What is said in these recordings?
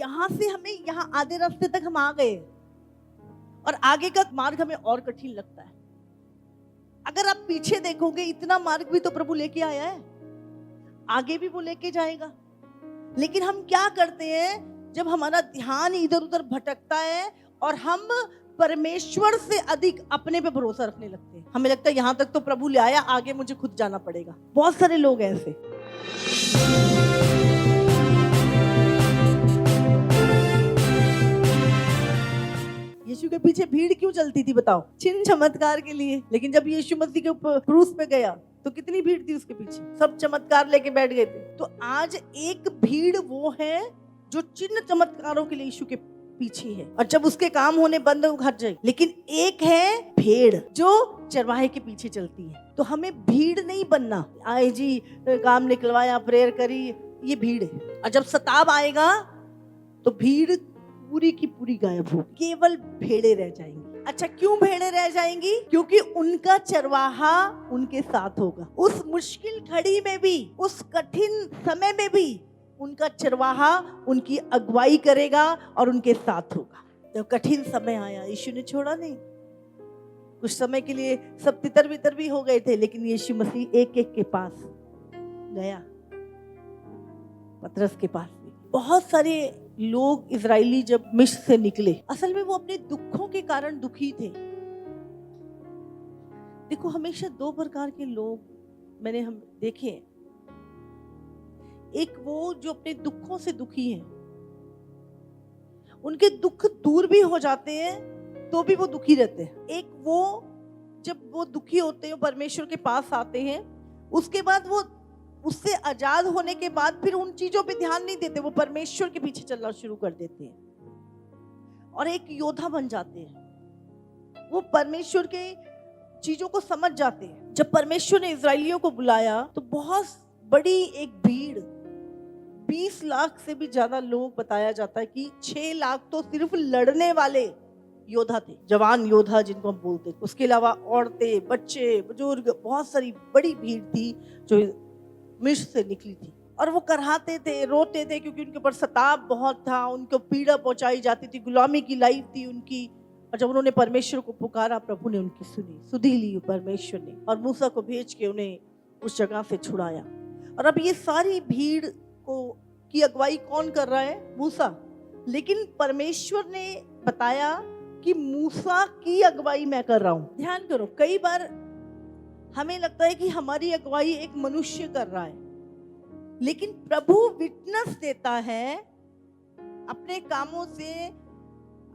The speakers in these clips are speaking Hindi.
यहाँ से हमें यहाँ आधे रास्ते तक हम आ गए और आगे का मार्ग हमें और कठिन लगता है। अगर आप पीछे देखोगे इतना मार्ग भी तो प्रभु लेके आया है, आगे भी वो लेके जाएगा। लेकिन हम क्या करते हैं, जब हमारा ध्यान इधर उधर भटकता है और हम परमेश्वर से अधिक अपने पे भरोसा रखने लगते हैं। हमें लगता है यहाँ तक तो प्रभु ले आया, आगे मुझे खुद जाना पड़ेगा। बहुत सारे लोग हैं ऐसे। यीशु के पीछे भीड़ क्यों चलती थी बताओ? चिन्ह चमत्कार के लिए। लेकिन जब यीशु मसीह के ऊपर क्रूस पे गया तो कितनी भीड़ थी उसके पीछे, सब चमत्कार लेके बैठ गए थे। तो आज एक भीड़ वो है जो चिन्ह चमत्कारों के लिए यीशु के पीछे है, और जब उसके काम होने बंद हो घर जाए। लेकिन एक है भेड़ जो चरवाहे के पीछे चलती है। तो हमें भीड़ नहीं बनना, आए जी काम निकलवाया, प्रेयर करी, ये भीड़ है। और जब सताव आएगा तो भीड़ पूरी की पूरी गायब हो, केवल भेड़े रह जाएंगी। अच्छा, क्यों भेड़े रह जाएंगी? क्योंकि उनका चरवाहा उनके साथ होगा। उस मुश्किल घड़ी में भी, उस कठिन समय में भी उनका चरवाहा उनकी अगुवाई करेगा और उनके साथ होगा। जब कठिन समय आया, यीशु ने छोड़ा नहीं। कुछ समय के लिए सब तितर बितर भी हो गए थे, लेकिन यीशु मसीह एक एक के पास गया। पतरस के पास भी। बहुत सारे लोग इजरायली जब मिस्र से निकले, असल में वो अपने दुखों के कारण दुखी थे। देखो, हमेशा दो प्रकार के लोग हम देखे। एक वो जो अपने दुखों से दुखी हैं, उनके दुख दूर भी हो जाते हैं तो भी वो दुखी रहते हैं। एक वो जब वो दुखी होते हैं, परमेश्वर के पास आते हैं, उसके बाद वो उससे आजाद होने के बाद फिर उन चीजों पे ध्यान नहीं देते, वो परमेश्वर के पीछे चलना शुरू कर देते हैं और एक योद्धा बन जाते हैं। वो परमेश्वर के चीजों को समझ जाते हैं। जब परमेश्वर ने इजरायलियों को बुलाया तो बहुत बड़ी एक भीड़, 20 लाख से भी ज्यादा लोग, बताया जाता है कि 6 लाख तो सिर्फ लड़ने वाले योद्धा थे, जवान योद्धा जिनको हम बोलते थे। उसके अलावा औरतें, बच्चे, बुजुर्ग, बहुत सारी बड़ी भीड़ थी जो मिस्र से निकली थी। और वो कराहते थे, रोते थे, क्योंकि उनके ऊपर सताव बहुत था, उनको पीड़ा पहुंचाई जाती थी, गुलामी की लाइफ थी उनकी। और जब उन्होंने परमेश्वर को पुकारा, प्रभु ने उनकी सुधी ली परमेश्वर ने, और मूसा को भेज के उन्हें उस जगह से छुड़ाया। और अब ये सारी भीड़ को की अगुवाई कौन कर रहा है? मूसा। लेकिन परमेश्वर ने बताया कि मूसा की अगुवाई मैं कर रहा हूं। ध्यान करो, कई बार हमें लगता है कि हमारी अगुवाई एक मनुष्य कर रहा है, लेकिन प्रभु विटनेस देता है अपने कामों से,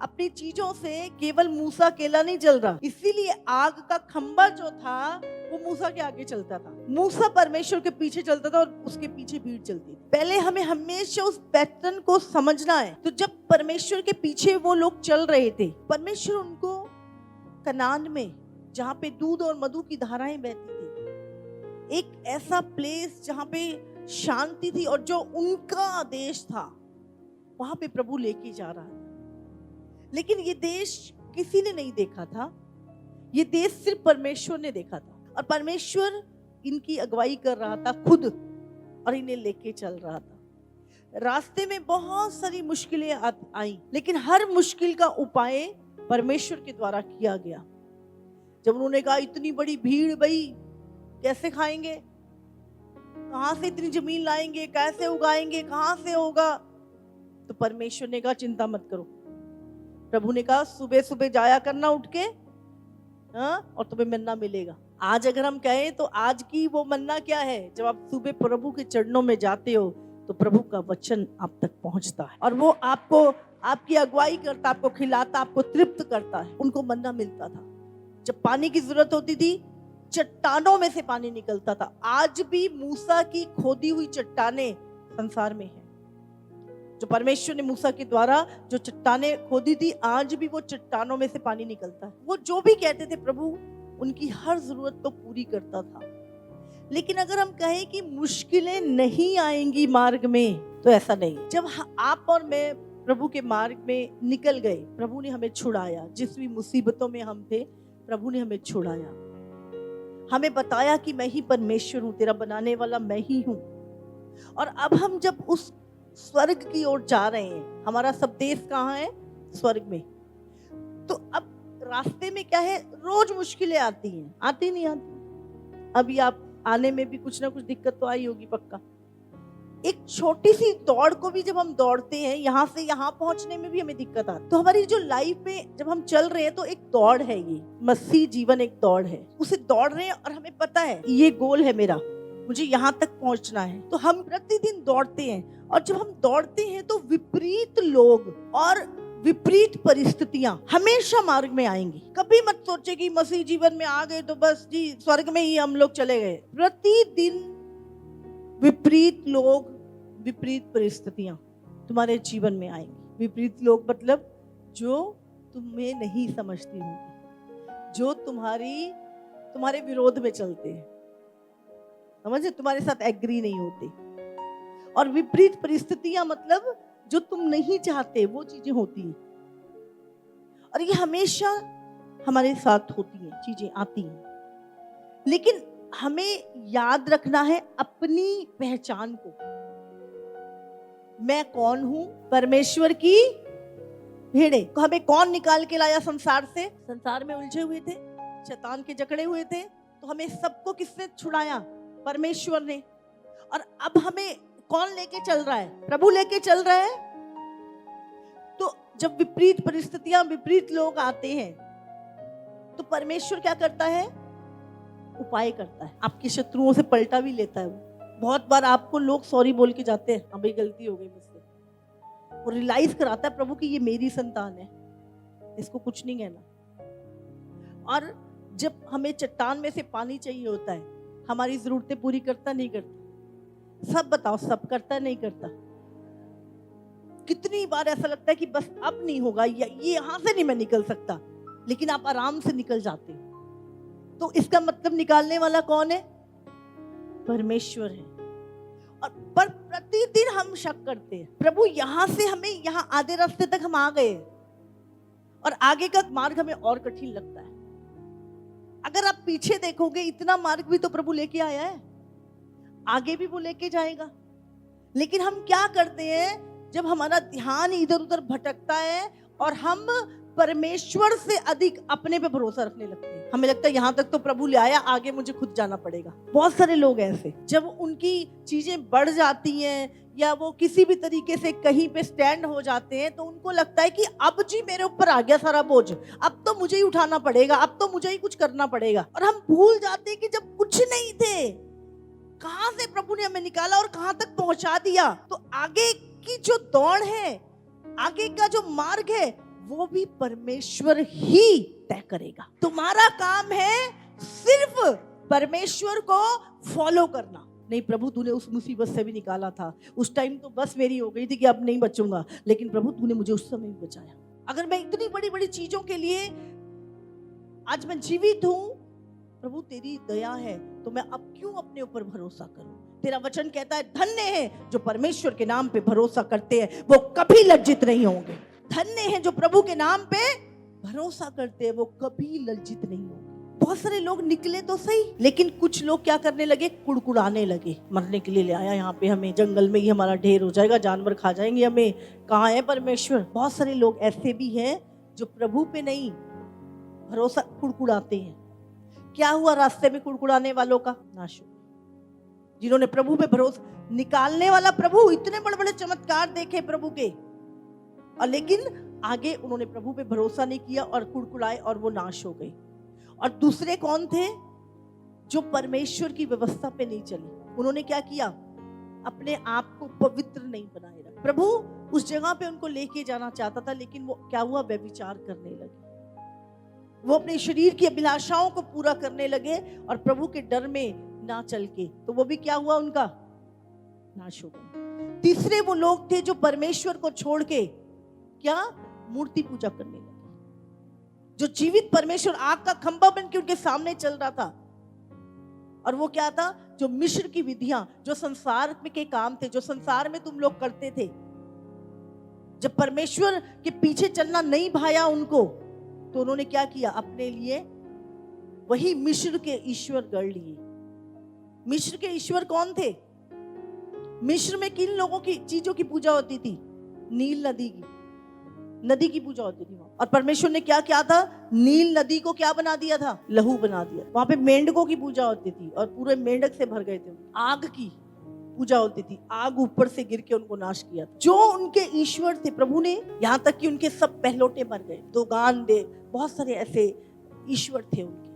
अपनी चीजों से। केवल मूसा अकेला नहीं चल रहा, इसीलिए आग का खंबा जो था वो मूसा के आगे चलता था। मूसा परमेश्वर के पीछे चलता था और उसके पीछे भीड़ चलती थी। पहले हमें हमेशा उस पैटर्न को समझना है। तो जब परमेश्वर के पीछे वो लोग चल रहे थे, परमेश्वर उनको कनान में, जहां पे दूध और मधु की धाराएं बहती थी, एक ऐसा प्लेस जहां पे शांति थी और जो उनका देश था, वहां पे प्रभु लेके जा रहा है। लेकिन ये देश किसी ने नहीं देखा था, ये देश सिर्फ परमेश्वर ने देखा था। और परमेश्वर इनकी अगुवाई कर रहा था खुद, और इन्हें लेके चल रहा था। रास्ते में बहुत सारी मुश्किलें आई, लेकिन हर मुश्किल का उपाय परमेश्वर के द्वारा किया गया। जब उन्होंने कहा इतनी बड़ी भीड़, भाई कैसे खाएंगे, कहां से इतनी जमीन लाएंगे, कैसे उगाएंगे, कहां से होगा? तो परमेश्वर ने कहा चिंता मत करो। प्रभु ने कहा सुबह सुबह जाया करना उठ के, और तुम्हें मन्ना मिलेगा। आज अगर हम कहें तो आज की वो मन्ना क्या है? जब आप सुबह प्रभु के चरणों में जाते हो तो प्रभु का वचन आप तक पहुंचता है और वो आपको, आपकी अगुवाई करता, आपको खिलाता, आपको तृप्त करता है। उनको मन्ना मिलता था। जब पानी की जरूरत होती थी, चट्टानों में से पानी निकलता था। आज भी मूसा की खोदी हुई चट्टानें संसार में है। जो परमेश्वर ने मूसा के द्वारा जो चट्टानें खोदी थी, आज भी वो चट्टानों में से पानी निकलता है। वो जो भी कहते थे, प्रभु उनकी हर जरूरत तो पूरी करता था। लेकिन अगर हम कहें कि मुश्किलें नहीं आएंगी मार्ग में, तो ऐसा नहीं। जब आप और मैं प्रभु के मार्ग में निकल गए, प्रभु ने हमें छुड़ाया। जिस भी मुसीबतों में हम थे, प्रभु ने हमें छुड़ाया, हमें बताया कि मैं ही परमेश्वर हूं, तेरा बनाने वाला मैं ही हूं। और अब हम जब उस स्वर्ग की ओर जा रहे हैं। हमारा सब देश कहाँ है? स्वर्ग में। तो अब रास्ते में क्या है, रोज मुश्किलें आती हैं, आती नहीं आती। अभी आप आने में भी कुछ ना कुछ दिक्कत तो आई होगी पक्का। एक छोटी सी दौड़ को भी जब हम दौड़ते हैं, यहाँ से यहाँ पहुंचने में भी हमें दिक्कत आती है। तो हमारी जो लाइफ में जब हम चल रहे हैं तो एक दौड़ है, ये मसीह जीवन एक दौड़ है, उसे दौड़ रहे हैं और हमें पता है ये गोल है मेरा, मुझे यहाँ तक पहुंचना है। तो हम प्रतिदिन दौड़ते हैं और जब हम दौड़ते हैं तो विपरीत लोग और विपरीत परिस्थितियां हमेशा मार्ग में आएंगी। कभी मत सोचे कि मसीह जीवन में आ गए तो बस जी स्वर्ग में ही हम लोग चले गए। प्रतिदिन विपरीत लोग, विपरीत परिस्थितियां तुम्हारे जीवन में आएंगी। विपरीत लोग मतलब जो तुम्हें नहीं समझती होंगी, जो तुम्हारे विरोध में चलते हैं, समझे, तुम्हारे साथ एग्री नहीं होते। और विपरीत परिस्थितियां मतलब जो तुम नहीं चाहते वो चीजें होती हैं, और ये हमेशा हमारे साथ होती हैं, चीजें आती हैं। लेकिन हमें याद रखना है अपनी पहचान को। मैं कौन हूं? परमेश्वर की भेड़े। तो हमें कौन निकाल के लाया संसार से? संसार में उलझे हुए थे, शैतान के जकड़े हुए थे, तो हमें सबको किसने छुड़ाया? परमेश्वर ने। और अब हमें कौन लेके चल रहा है? प्रभु लेके चल रहा है। तो जब विपरीत परिस्थितियां, विपरीत लोग आते हैं तो परमेश्वर क्या करता है? उपाय करता है, आपके शत्रुओं से पलटा भी लेता है वो। बहुत बार आपको लोग सॉरी बोल के जाते हैं, हाँ भाई गलती हो गई मुझसे, वो रियलाइज कराता है प्रभु कि ये मेरी संतान है, इसको कुछ नहीं कहना। और जब हमें चट्टान में से पानी चाहिए होता है, हमारी जरूरतें पूरी करता नहीं करता? सब बताओ, सब करता नहीं करता? कितनी बार ऐसा लगता है कि बस अब नहीं होगा, या ये यहां से नहीं मैं निकल सकता, लेकिन आप आराम से निकल जाते हो। तो इसका मतलब निकालने वाला कौन है? परमेश्वर है। और पर प्रतिदिन हम शक करते हैं, प्रभु यहां से हमें यहाँ आधे रास्ते तक हम आ गए और आगे का मार्ग हमें और कठिन लगता है। अगर आप पीछे देखोगे, इतना मार्ग भी तो प्रभु लेके आया है, आगे भी वो लेके जाएगा। लेकिन हम क्या करते हैं, जब हमारा ध्यान इधर उधर भटकता है और हम परमेश्वर से अधिक अपने पे भरोसा रखने लगते हैं, हमें लगता है यहां तक तो प्रभु ले आया, आगे मुझे खुद जाना पड़ेगा। बहुत सारे लोग ऐसे, जब उनकी चीजें बढ़ जाती हैं या वो किसी भी तरीके से कहीं पे स्टैंड हो जाते हैं, तो उनको लगता है कि अब जी मेरे ऊपर आ गया सारा बोझ, अब तो मुझे ही उठाना पड़ेगा, अब तो मुझे ही कुछ करना पड़ेगा। और हम भूल जाते हैं कि जब कुछ नहीं थे, कहां से प्रभु ने हमें निकाला और कहां तक पहुंचा दिया। तो आगे की जो दौड़ है, आगे का जो मार्ग है, वो भी परमेश्वर ही तय करेगा। तुम्हारा काम है सिर्फ परमेश्वर को फॉलो करना। नहीं प्रभु तूने उस मुसीबत से भी निकाला था, उस टाइम तो बस मेरी हो गई थी कि अब नहीं बचूंगा, लेकिन प्रभु तूने मुझे उस समय भी बचाया। अगर मैं इतनी बड़ी बड़ी चीजों के लिए आज मैं जीवित हूं, प्रभु तेरी दया है, तो मैं अब क्यों अपने ऊपर भरोसा करूं? तेरा वचन कहता है धन्य है जो परमेश्वर के नाम पे भरोसा करते हैं, वो कभी लज्जित नहीं होंगे। धन्य है जो प्रभु के नाम पे भरोसा करते हैं, वो कभी लज्जित नहीं होंगे। बहुत सारे लोग निकले तो सही, लेकिन कुछ लोग क्या करने लगे? कुड़कुड़ाने लगे, मरने के लिए ले आया यहाँ पे, हमें जंगल में ही हमारा ढेर हो जाएगा, जानवर खा जाएंगे हमें, कहाँ है परमेश्वर? बहुत सारे लोग ऐसे भी हैं जो प्रभु पे नहीं भरोसा, कुड़कुड़ाते हैं। क्या हुआ रास्ते में कुड़कुड़ाने वालों का? नाश। जिन्होंने प्रभु पे भरोसा, निकालने वाला प्रभु, इतने बड़े बड़े चमत्कार देखे प्रभु के, और लेकिन आगे उन्होंने प्रभु पे भरोसा नहीं किया और कुड़कुड़ाए और वो नाश हो गए। और दूसरे कौन थे? जो परमेश्वर की व्यवस्था पे नहीं चले। उन्होंने क्या किया? अपने आप को पवित्र नहीं बनाए रखा। प्रभु उस जगह पे उनको लेके जाना चाहता था, लेकिन वो क्या हुआ? व्यभिचार करने लगे, वो अपने शरीर की अभिलाषाओं को पूरा करने लगे और प्रभु के डर में ना चल के, तो वो भी क्या हुआ? उनका नाश हो गया। तीसरे वो लोग थे जो परमेश्वर को छोड़ के क्या? मूर्ति पूजा करने लगे। जो जीवित परमेश्वर आग का खंभा बन के उनके सामने चल रहा था, और वो क्या था? जो मिस्र की विधियां, जो संसार के काम थे, जो संसार में तुम लोग करते थे, जब परमेश्वर के पीछे चलना नहीं भाया उनको, तो उन्होंने क्या किया? अपने लिए वही मिस्र के ईश्वर गढ़ लिए। मिस्र के ईश्वर कौन थे? मिस्र में किन लोगों की चीजों की पूजा होती थी? नील नदी की पूजा होती थी वहां। और परमेश्वर ने क्या किया था? नील नदी को क्या बना दिया था? लहू बना दिया। वहां पे मेंढकों की पूजा होती थी और पूरे मेंढक से भर गए थे। आग की पूजा होती थी, आग ऊपर से गिर के उनको नाश किया था। जो उनके ईश्वर थे, प्रभु ने यहाँ तक कि उनके सब पहलौटे मर गए, दोगान दे, बहुत सारे ऐसे ईश्वर थे उनके,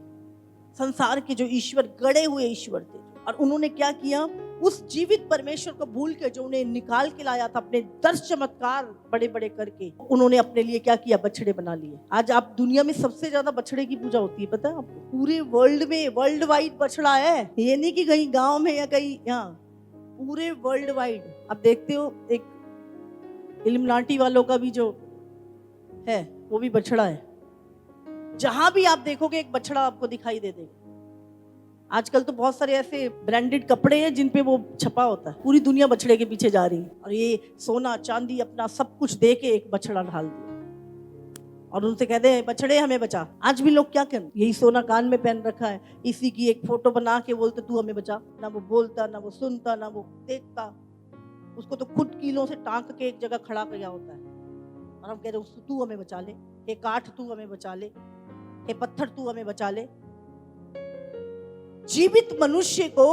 संसार के जो ईश्वर, गड़े हुए ईश्वर थे। और उन्होंने क्या किया? उस जीवित परमेश्वर को भूल के, जो उन्हें निकाल के लाया था अपने 10 चमत्कार बड़े बड़े करके, उन्होंने अपने लिए क्या किया? बछड़े बना लिए। आज आप दुनिया में सबसे ज्यादा बछड़े की पूजा होती है, पता है आपको? पूरे वर्ल्ड में, वर्ल्ड वाइड बछड़ा है। ये नहीं कि कहीं गांव में या कहीं यहाँ, पूरे वर्ल्ड वाइड। आप देखते हो एक इल्यूमिनाटी वालों का भी जो है वो भी बछड़ा है। जहां भी आप देखोगे एक बछड़ा आपको दिखाई दे देगा। आजकल तो बहुत सारे ऐसे ब्रांडेड कपड़े हैं जिन पे वो छपा होता है। पूरी दुनिया बछड़े के पीछे जा रही है और ये सोना चांदी अपना सब कुछ दे के एक बछड़ा ढाल दिया और उनसे कहते हैं बछड़े हमें बचा। आज भी लोग क्या करें? यही सोना कान में पहन रखा है, इसी की एक फोटो बना के बोलते तू हमें बचा। ना वो बोलता, ना वो सुनता, ना वो देखता। उसको तो खुद कीलों से टांग के एक जगह खड़ा किया होता है और हम कह रहे हैं तू हमें बचा ले, हे काठ तू हमें बचा ले, हे पत्थर तू हमें बचा ले। जीवित मनुष्य को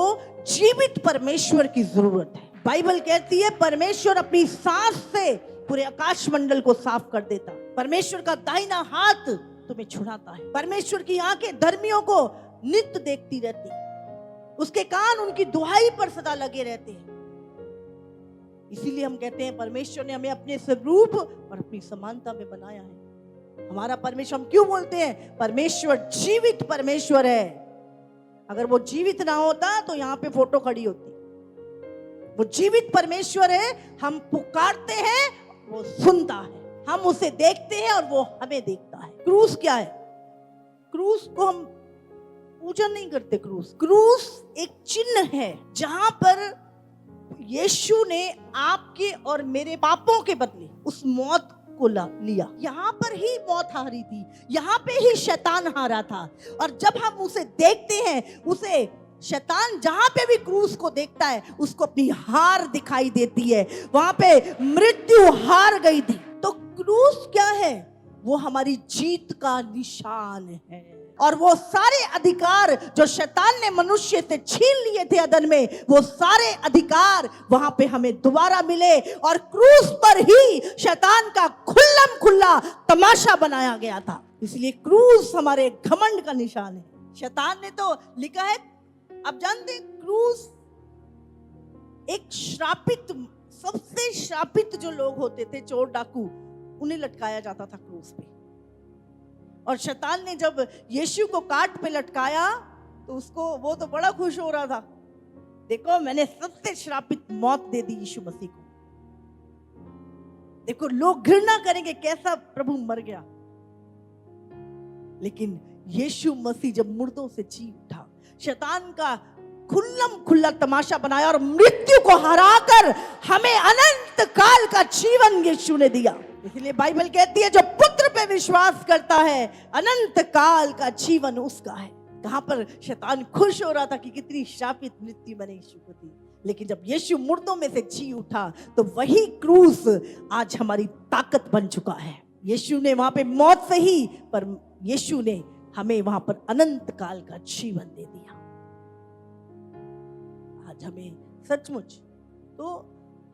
जीवित परमेश्वर की जरूरत है। बाइबल कहती है परमेश्वर अपनी सांस से पूरे आकाश मंडल को साफ कर देता। परमेश्वर का दाहिना हाथ तुम्हें छुड़ाता है। परमेश्वर की आंखें धर्मियों को नित्य देखती रहती, उसके कान उनकी दुहाई पर सदा लगे रहते हैं। इसीलिए हम कहते हैं परमेश्वर ने हमें अपने स्वरूप और अपनी समानता में बनाया है। हमारा परमेश्वर, हम क्यों बोलते हैं परमेश्वर जीवित परमेश्वर है? अगर वो जीवित ना होता तो यहाँ पे फोटो खड़ी होती। वो जीवित परमेश्वर है, हम पुकारते हैं वो सुनता है, हम उसे देखते हैं और वो हमें देखता है। क्रूस क्या है? क्रूस को हम पूजा नहीं करते। क्रूस एक चिन्ह है जहां पर यीशु ने आपके और मेरे पापों के बदले उस मौत को लिया। यहाँ पर ही मौत हारी थी, यहाँ पे ही शैतान हारा था। और जब हम उसे देखते हैं, उसे शैतान जहां पे भी क्रूस को देखता है उसको अपनी हार दिखाई देती है। वहां पे मृत्यु हार गई थी। तो क्रूस क्या है? वो हमारी जीत का निशान है। और वो सारे अधिकार जो शैतान ने मनुष्य से छीन लिए थे अदन में, वो सारे अधिकार वहां पे हमें दोबारा मिले। और क्रूस पर ही शैतान का खुल्लम खुल्ला तमाशा बनाया गया था। इसलिए क्रूस हमारे घमंड का निशान है। शैतान ने तो लिखा है, आप जानते हैं क्रूस एक श्रापित, सबसे श्रापित जो लोग होते थे, चोर डाकू, उन्हें लटकाया जाता था क्रूस पे। और शैतान ने जब यीशु को काट पे लटकाया तो उसको, वो तो बड़ा खुश हो रहा था, देखो मैंने सबसे श्रापित मौत दे दी यीशु मसीह को। देखो लोग घृणा करेंगे कैसा प्रभु मर गया, लेकिन यीशु मसीह जब मुर्दों से जी उठा, शैतान का खुल्लम खुल्ला तमाशा बनाया और मृत्यु को हराकर हमें अनंत काल का जीवन यीशु ने दिया। इसलिए बाइबल कहती है जो पुत्र पे विश्वास करता है अनंत काल का जीवन उसका है। कहां पर शैतान खुश हो रहा था कि कितनी शापित मृत्यु मैंने यीशु को दी, लेकिन जब यीशु मुर्दों में से जी उठा तो वही क्रूस आज हमारी ताकत बन चुका है। यीशु ने वहां पे मौत से ही, पर यीशु ने हमें वहां पर अनंत काल का जीवन दे दिया। आज हमें सचमुच तो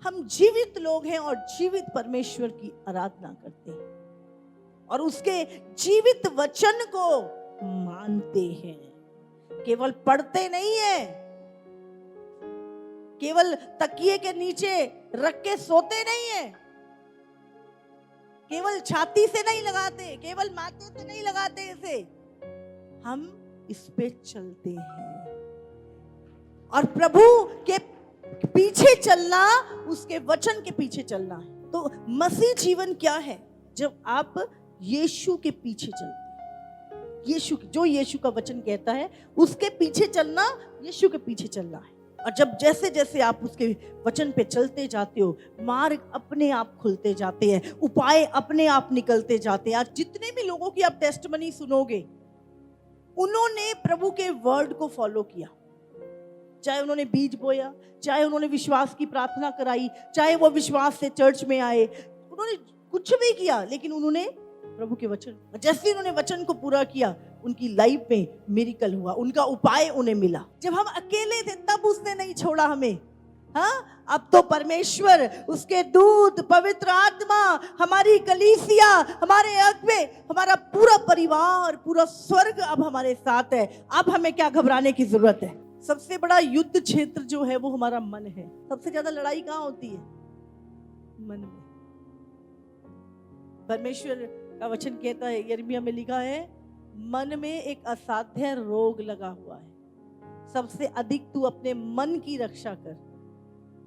हम जीवित लोग हैं और जीवित परमेश्वर की आराधना करते हैं और उसके जीवित वचन को मानते हैं। केवल पढ़ते नहीं है, केवल तकिए के नीचे रख के सोते नहीं है, केवल छाती से नहीं लगाते, केवल माथे से नहीं लगाते, इसे हम इस पे चलते हैं। और प्रभु के पीछे चलना, उसके वचन के पीछे चलना है। तो मसीह जीवन क्या है? जब आप यीशु के पीछे चलते हैं, यीशु का वचन कहता है उसके पीछे चलना, यीशु के पीछे चलना है। और जब जैसे जैसे आप उसके वचन पे चलते जाते हो, मार्ग अपने आप खुलते जाते हैं, उपाय अपने आप निकलते जाते हैं। आज जितने भी लोगों की आप टेस्टमनी सुनोगे, उन्होंने प्रभु के वर्ड को फॉलो किया। चाहे उन्होंने बीज बोया, चाहे उन्होंने विश्वास की प्रार्थना कराई, चाहे वो विश्वास से चर्च में आए, उन्होंने कुछ भी किया, लेकिन उन्होंने प्रभु के वचन, जैसे उन्होंने वचन को पूरा किया, उनकी लाइफ में मिरेकल हुआ, उनका उपाय उन्हें मिला। जब हम अकेले थे तब उसने नहीं छोड़ा हमें। हाँ, अब तो परमेश्वर, उसके दूत, पवित्र आत्मा, हमारी कलीसिया, हमारे अगुवे, हमारा पूरा परिवार, पूरा स्वर्ग अब हमारे साथ है। अब हमें क्या घबराने की जरूरत है। सबसे बड़ा युद्ध क्षेत्र जो है वो हमारा मन है। सबसे ज्यादा लड़ाई कहाँ होती है? मन में। परमेश्वर का वचन कहता है, यिर्मयाह में लिखा है, मन में एक असाध्य रोग लगा हुआ है। सबसे अधिक तू अपने मन की रक्षा कर,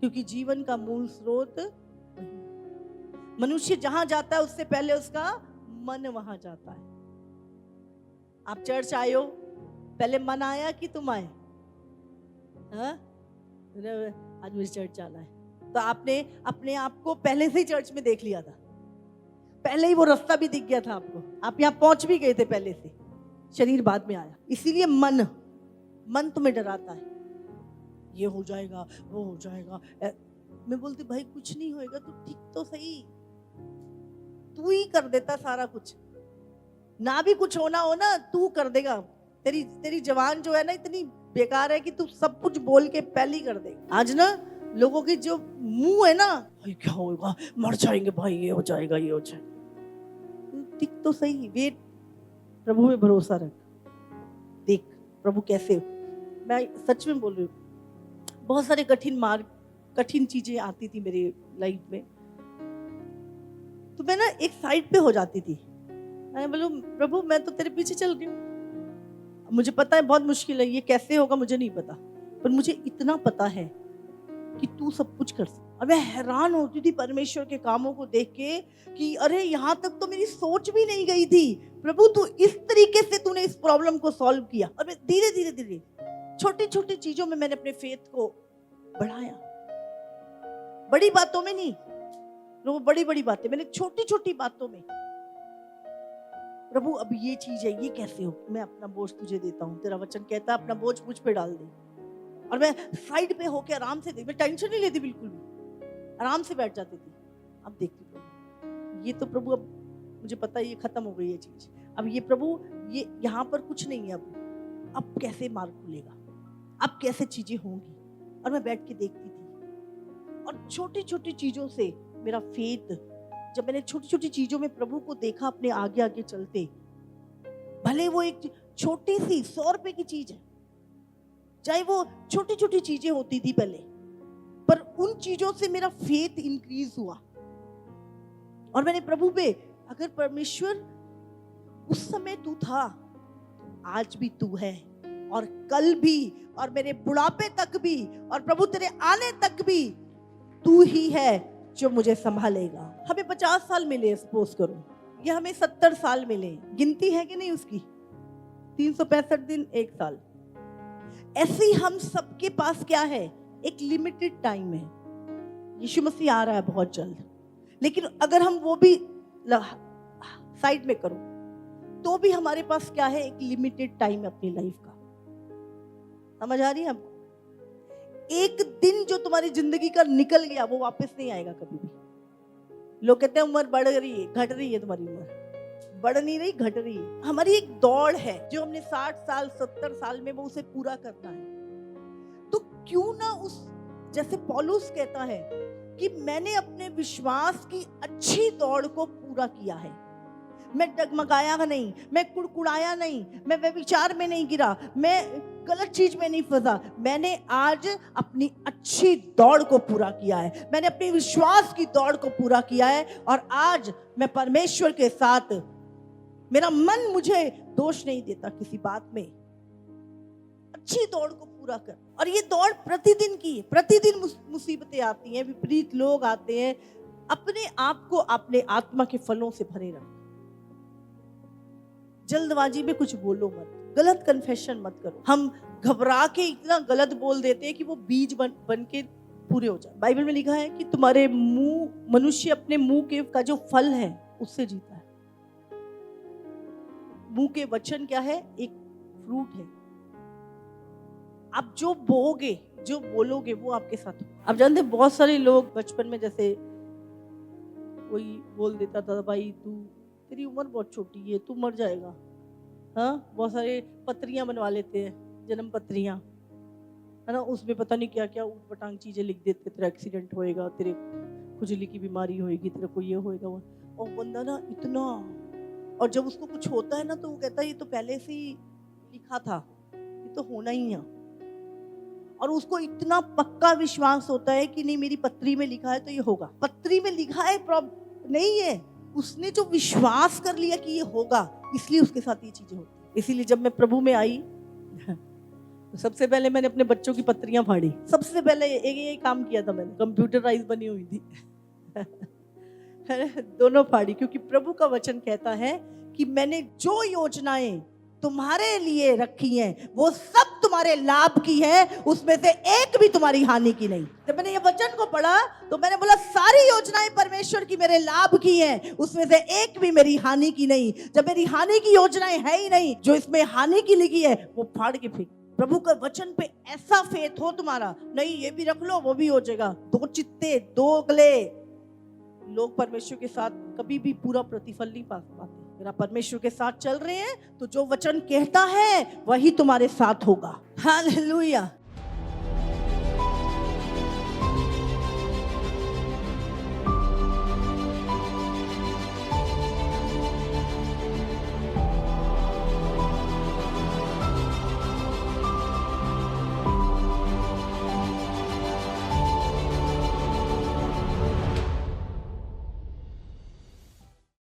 क्योंकि जीवन का मूल स्रोत मनुष्य जहां जाता है उससे पहले उसका मन वहां जाता है। आप चर्च आए हो, पहले मन आया कि तुम आए? हाँ, आज मुझे चर्च जाना है, तो आपने अपने आप को पहले से ही चर्च में देख लिया था, पहले ही वो रास्ता भी दिख गया था आपको, आप यहाँ पहुंच भी गए थे पहले से, शरीर बाद में आया। इसीलिए मन तुम्हें डराता है, ये हो जाएगा, वो हो जाएगा। मैं बोलती भाई कुछ नहीं होएगा, तू ठीक तो सही, तू ही कर देता सारा कुछ, ना भी कुछ होना हो ना तू कर देगा। तेरी जवान जो है ना इतनी बेकार है कि तू सब कुछ बोल के पहले ही कर देगा। आज ना लोगों की जो मुंह है ना, भाई क्या होगा, मर जाएंगे भाई, ये हो जाएगा, ये हो जाएगा। ठीक तो सही, वेट, प्रभु में भरोसा रख, देख प्रभु कैसे। मैं सच में बोल रही हूँ, बहुत सारे कठिन चीजें आती थी मेरी लाइफ में, तो मैं ना एक साइड पे हो जाती थी। मैंने बोलूं प्रभु मैं तो तेरे पीछे चल रही हूँ, मुझे पता है बहुत मुश्किल है, ये कैसे होगा मुझे नहीं पता, पर मुझे इतना पता है कि तू सब कुछ कर सकता। और मैं हैरान होती थी परमेश्वर के कामों को देख के कि अरे यहाँ तक तो मेरी सोच भी नहीं गई थी, प्रभु तू इस तरीके से तूने इस प्रॉब्लम को सॉल्व किया। और मैं धीरे धीरे छोटी छोटी चीजों में मैंने अपने फेथ को बढ़ाया, बड़ी बातों में नहीं, लोग बड़ी बड़ी बातें, मैंने छोटी छोटी बातों में, प्रभु अब ये चीज है, ये कैसे हो, मैं अपना बोझ तुझे देता हूँ, तेरा वचन कहता है अपना बोझ मुझ पे डाल दे। और मैं साइड पे होके आराम से, मैं टेंशन नहीं लेती बिल्कुल भी, आराम से बैठ जाती थी। अब देखती प्रभु ये तो प्रभु अब मुझे पता है ये खत्म हो गई ये चीज, अब ये प्रभु ये यहाँ पर कुछ नहीं है, अब कैसे मार्ग खुलेगा, अब कैसे चीजें होंगी। और मैं बैठ के देखती थी, और छोटी छोटी चीजों से मेरा फेथ, जब मैंने छोटी छोटी चीजों में प्रभु को देखा अपने आगे आगे चलते, भले वो एक छोटी सी 100 रुपए की चीज है, चाहे वो छोटी छोटी चीजें होती थी पहले, पर उन चीजों से मेरा फेथ इंक्रीज हुआ। और मैंने प्रभु पे, अगर परमेश्वर उस समय तू था, आज भी तू है, और कल भी, और मेरे बुढ़ापे तक भी, और प्रभु तेरे आने तक भी तू ही है जो मुझे संभालेगा। हमें 50 साल मिले सपोज करो, या हमें 70 साल मिले, गिनती है कि नहीं उसकी, 365 दिन, 1 साल। ऐसे ही हम सबके पास क्या है, एक लिमिटेड टाइम है। यीशु मसीह आ रहा है बहुत जल्द, लेकिन अगर हम वो भी साइड में करो तो भी हमारे पास क्या है, एक लिमिटेड टाइम है अपनी लाइफ का। समझ आ रही है हमको? एक दिन जो तुम्हारी जिंदगी का निकल गया वो वापस नहीं आएगा कभी भी। लोग कहते हैं उम्र बढ़ रही है, घट रही है, तुम्हारी उम्र बढ़ नहीं रही, घट रही है। हमारी एक दौड़ है जो हमने 60 साल 70 साल में वो उसे पूरा करना है। तो क्यों ना उस, जैसे पौलुस कहता है कि मैंने अपने विश्वास की अच्छी दौड़ को पूरा किया है, मैं डगमगाया नहीं, मैं कुड़कुड़ाया नहीं, मैं व्यभिचार में नहीं गिरा, मैं गलत चीज में नहीं फंसा, मैंने आज अपनी अच्छी दौड़ को पूरा किया है, मैंने अपने विश्वास की दौड़ को पूरा किया है, और आज मैं परमेश्वर के साथ, मेरा मन मुझे दोष नहीं देता किसी बात में। अच्छी दौड़ को पूरा कर। और ये दौड़ प्रतिदिन की है, प्रतिदिन मुसीबतें आती हैं, विपरीत लोग आते हैं। अपने आप को अपने आत्मा के फलों से भरे रखो। जल्दबाजी में कुछ बोलो मत, गलत कन्फेशन मत करो। हम घबरा के इतना गलत बोल देते हैं कि वो बीज बन के पूरे हो जाए। बाइबल में लिखा है कि तुम्हारे मुंह, मनुष्य अपने मुंह के का जो फल है उससे जीता है। मुंह के वचन क्या है, एक फ्रूट है। आप जो बोओगे जो बोलोगे वो आपके साथ होगा। आप जानते हैं बहुत सारे लोग बचपन में जैसे कोई बोल देता था, भाई तू तेरी उम्र बहुत छोटी है, तू मर जाएगा। हाँ, बहुत सारे पत्रियां बनवा लेते हैं, जन्म पत्रियां, है ना, उसमें पता नहीं क्या क्या ऊटपटांग चीजें लिख देते, तेरा एक्सीडेंट होएगा, तेरे खुजली की बीमारी होएगी, तेरा को ये होएगा वो। और बंदा ना इतना, और जब उसको कुछ होता है ना तो वो कहता है ये तो पहले से ही लिखा था, ये तो होना ही है। और उसको इतना पक्का विश्वास होता है कि नहीं मेरी पत्री में लिखा है तो ये होगा। पत्री में लिखा है नहीं है, उसने जो विश्वास कर लिया कि ये होगा, इसलिए उसके साथ ये चीजें होती। इसीलिए जब मैं प्रभु में आई तो सबसे पहले मैंने अपने बच्चों की पत्रियां फाड़ी। सबसे पहले यही काम किया था मैंने, कंप्यूटराइज बनी हुई थी दोनों फाड़ी, क्योंकि प्रभु का वचन कहता है कि मैंने जो योजनाएं तुम्हारे लिए रखी हैं वो सब तुम्हारे लाभ की है, उसमें से एक भी तुम्हारी हानि की नहीं। जब मैंने ये वचन को पढ़ा तो मैंने बोला सारी योजनाएं परमेश्वर की मेरे लाभ की हैं, उसमें से एक भी मेरी हानि की नहीं। जब मेरी हानि की योजनाएं है ही नहीं, जो इसमें हानि की लिखी है वो फाड़ के फेंक। प्रभु के वचन पे ऐसा फेथ हो तुम्हारा, नहीं ये भी रख लो वो भी हो जाएगा। दो चित्ते दो अगले लोग परमेश्वर के साथ कभी भी पूरा प्रतिफल नहीं पा पाते। अगर आप परमेश्वर के साथ चल रहे हैं तो जो वचन कहता है वही तुम्हारे साथ होगा। हालेलुया।